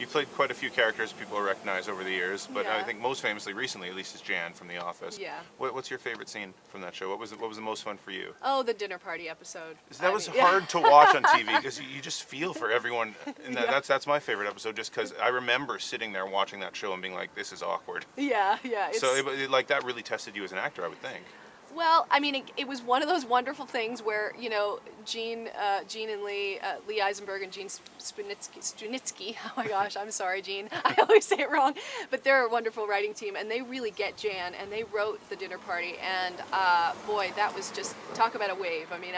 You've played quite a few characters people recognize over the years, but I Yeah. think most famously recently, at least, is Jan from The Office. Yeah. What's your favorite scene from that show? What was the most fun for you? Oh, the dinner party episode. 'Cause that I was mean, yeah. hard to watch on TV because you just feel for everyone, and Yeah. that's my favorite episode. Just because I remember sitting there watching that show and being like, "This is awkward." Yeah, yeah. So like that really tested you as an actor, I would think. Well, I mean, it was one of those wonderful things where, Gene and Lee Eisenberg and Gene Strunitsky. Oh my gosh, I'm sorry, Gene. I always say it wrong. But they're a wonderful writing team, and they really get Jan, and they wrote the dinner party, and boy, that was just, talk about a wave. I mean,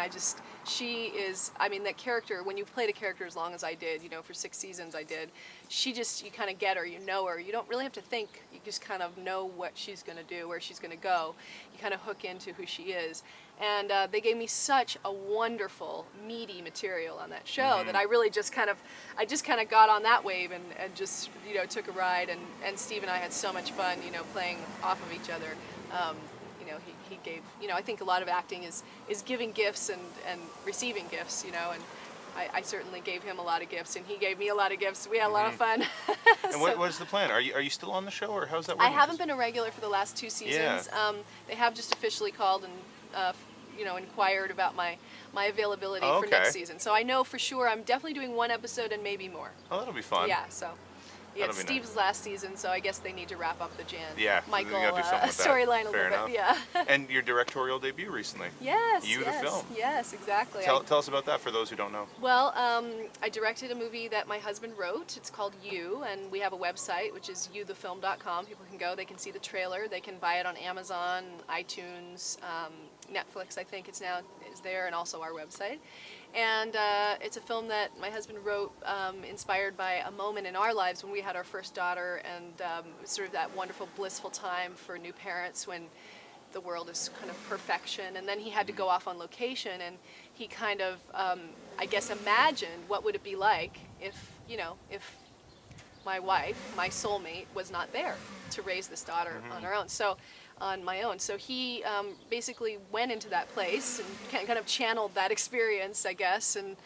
she is, I mean, that character, when you've played a character as long as I did, for 6 seasons I did, you kind of get her, you know her. You don't really have to think. You just kind of know what she's going to do, where she's going to go. You kind of hook into who she is. And they gave me such a wonderful, meaty material on that show that I really just kind of got on that wave and just, took a ride. And Steve and I had so much fun, playing off of each other. He gave, I think a lot of acting is giving gifts and receiving gifts, and I certainly gave him a lot of gifts, and he gave me a lot of gifts. We had a lot of fun. And what's the plan? Are you still on the show, or how's that I working? haven't been a regular for the last 2 seasons. Yeah. They have just officially called and inquired about my availability for Okay. next season. So I know for sure I'm definitely doing 1 episode and maybe more. Oh, that'll be fun. Yeah. So. Yeah, it's That'll be Steve's last season, so I guess they need to wrap up the Jan Yeah, Michael you gotta do something with that. storyline a Fair little enough. bit. Yeah. And your directorial debut recently. Yes. You, the yes, film. Yes, exactly. Tell us about that for those who don't know. Well, I directed a movie that my husband wrote. It's called You, and we have a website, which is youthefilm.com. People can go, they can see the trailer, they can buy it on Amazon, iTunes, Netflix, I think it's now is there, and also our website. And it's a film that my husband wrote, inspired by a moment in our lives when we had our first daughter, and sort of that wonderful, blissful time for new parents when the world is kind of perfection. And then he had to go off on location, and he kind of, I guess, imagined what would it be like if my wife, my soulmate, was not there to raise this daughter on her own. So. On my own. So he basically went into that place and kind of channeled that experience, I guess, and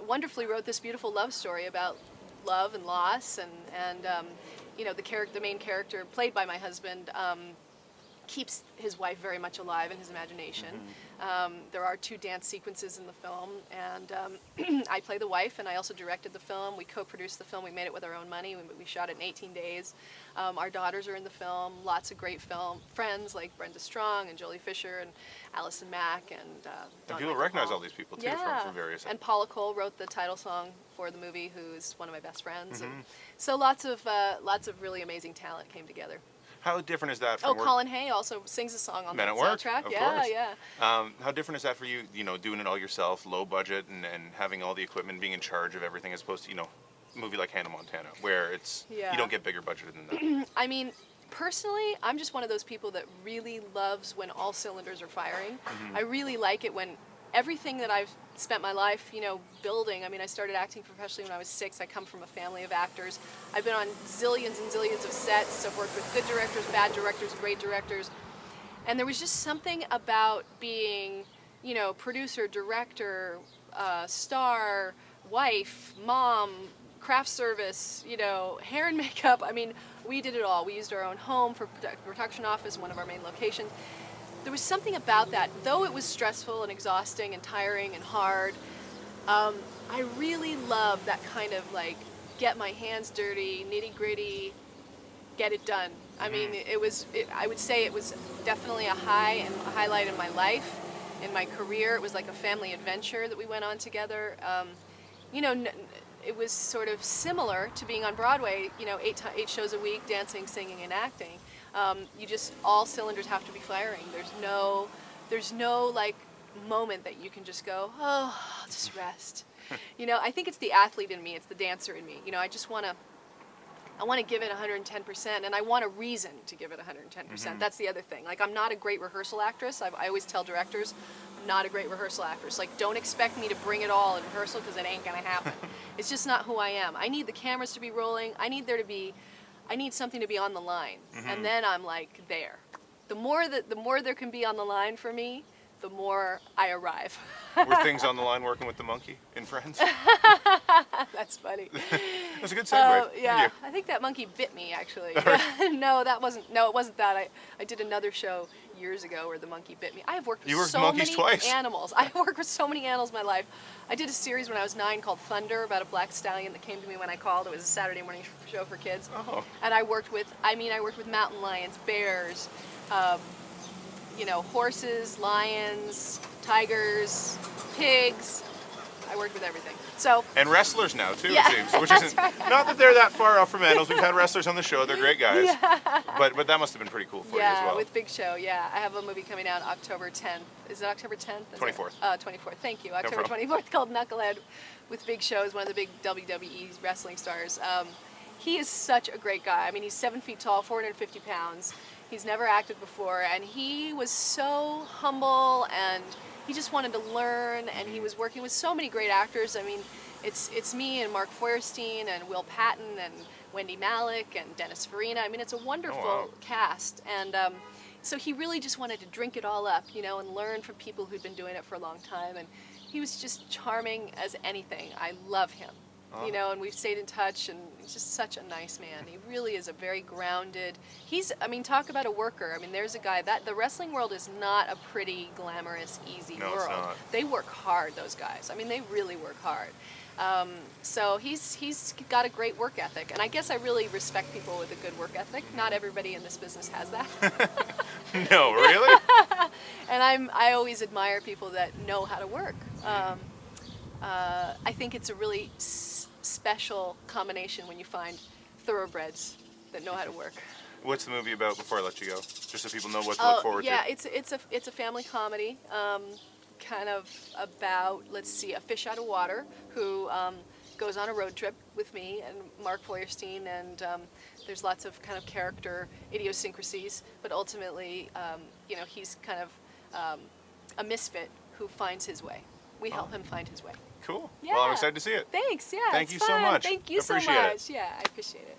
wonderfully wrote this beautiful love story about love and loss, and the main character, played by my husband, keeps his wife very much alive in his imagination. There are 2 dance sequences in the film, and I play the wife, and I also directed the film. We co-produced the film. We made it with our own money. We shot it in 18 days. Our daughters are in the film. Lots of great film friends like Brenda Strong and Jolie Fisher and Allison Mack and Don people Michael recognize Hall. all these people too Yeah. from various. And Paula Cole wrote the title song for the movie, who's one of my best friends. And so lots of really amazing talent came together. How different is that from Colin Hay also sings a song on Men that at Work, soundtrack. of Yeah, course. yeah. How different is that for you, doing it all yourself, low budget, and having all the equipment, being in charge of everything, as opposed to, a movie like Hannah Montana, where it's you don't get bigger budget than that? I mean, personally, I'm just one of those people that really loves when all cylinders are firing. I really like it when everything that I've spent my life, building. I mean, I started acting professionally when I was 6. I come from a family of actors. I've been on zillions and zillions of sets. I've worked with good directors, bad directors, great directors. And there was just something about being, producer, director, star, wife, mom, craft service, hair and makeup. I mean, we did it all. We used our own home for production office, one of our main locations. There was something about that, though it was stressful and exhausting and tiring and hard. I really loved that kind of get my hands dirty, nitty gritty, get it done. I mean, I would say it was definitely a highlight in my life, in my career. It was like a family adventure that we went on together. It was sort of similar to being on Broadway, 8 shows a week, dancing, singing, and acting. All cylinders have to be firing. There's no moment that you can just go, oh, I'll just rest. I think it's the athlete in me, it's the dancer in me. I just want to give it 110%, and I want a reason to give it 110%. That's the other thing. I'm not a great rehearsal actress. I always tell directors, I'm not a great rehearsal actress. Don't expect me to bring it all in rehearsal, because it ain't gonna happen. It's just not who I am. I need the cameras to be rolling. I need something to be on the line, and then I'm there. The more there can be on the line for me, the more I arrive. Were things on the line working with the monkey in Friends? That's funny. That's a good segue. Yeah, Thank I think that monkey bit me actually. Right. No, it wasn't that. I did another show years ago where the monkey bit me. I have worked with You worked so with monkeys many twice. animals. I have worked with so many animals in my life. I did a series when I was 9 called Thunder about a black stallion that came to me when I called. It was a Saturday morning show for kids. Oh. And I worked with mountain lions, bears, horses, lions, tigers, pigs. I worked with everything. So. And wrestlers now too, Yeah, it seems. Which that's isn't right. not that they're that far off from animals. We've had wrestlers on the show; they're great guys. Yeah. But that must have been pretty cool for you as well. With Big Show. Yeah, I have a movie coming out October 10th. Is it October 10th? 24th. 24th. Thank you. October 24th, called Knucklehead, with Big Show, is one of the big WWE wrestling stars. He is such a great guy. I mean, he's 7 feet tall, 450 pounds. He's never acted before, and he was so humble, and he just wanted to learn, and he was working with so many great actors. I mean, it's me and Mark Feuerstein and Will Patton and Wendy Malick and Dennis Farina. I mean, it's a wonderful cast, and so he really just wanted to drink it all up, and learn from people who'd been doing it for a long time, and he was just charming as anything. I love him. And we've stayed in touch, and he's just such a nice man. He really is a very grounded, talk about a worker. I mean, there's a guy, that the wrestling world is not a pretty, glamorous, easy world. It's not. They work hard, those guys. I mean, they really work hard. So he's got a great work ethic, and I guess I really respect people with a good work ethic. Not everybody in this business has that. No, really? And I always admire people that know how to work. I think it's a really special combination when you find thoroughbreds that know how to work. What's the movie about before I let you go? Just so people know what to look forward to. Yeah, it's a family comedy, kind of about, a fish out of water who goes on a road trip with me and Mark Feuerstein, and there's lots of kind of character idiosyncrasies, but ultimately, he's kind of a misfit who finds his way. We help him find his way. Cool. Yeah. Well, I'm excited to see it. Thanks. Yeah. Thank it's you so fun. much. Thank you so Appreciate much. it. Yeah, I appreciate it.